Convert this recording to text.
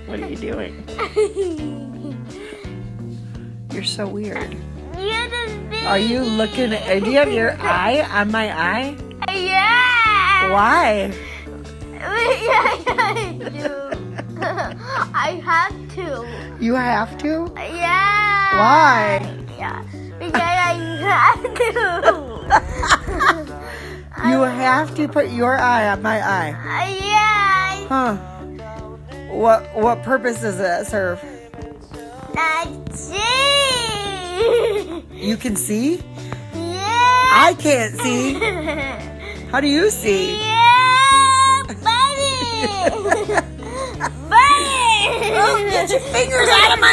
What are you doing? You're so weird. Are you looking at... Do you have your eye on my eye? Yeah. Why? I have to. You have to? Yeah. Why? Yeah. Because I have to. You have to put your eye on my eye. Yeah. Huh. What purpose does that serve? That's it. You can see? Yeah. I can't see. How do you see? Yeah, buddy. Buddy. Oh, get your fingers out of my